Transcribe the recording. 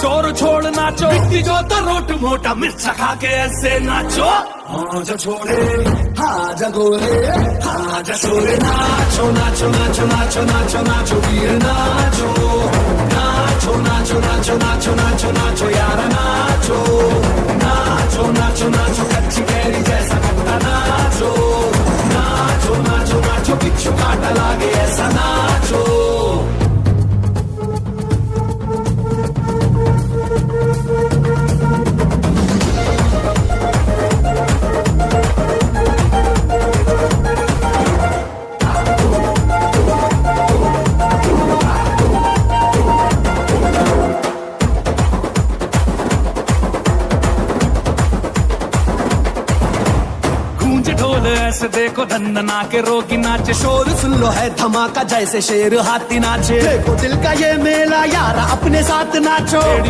चोर छोड़ नाचो, मिट्टी जो तो रोट मोटा मिर्च खा के ऐसे नाचो। हाँ जा छोरे, हाँ जा गोरे, हाँ जा छोरे, नाचो नाचो नाचो नाचो नाचो नाचो वीर नाचो, नाचो नाचो नाचो नाचो नाचो नाचो यार नाचो, नाचो नाचो नाचो कच्ची कैरी जैसा खट्टा नाचो, नाचो नाचो नाचो बिच्छू काटा लागे ऐसा नाचो। ढोल ऐसे देखो धंधना के रोगी नाचे, शोर सुन लो है धमाका जैसे शेर हाथी नाचे, देखो दिल का ये मेला यार अपने साथ नाचो।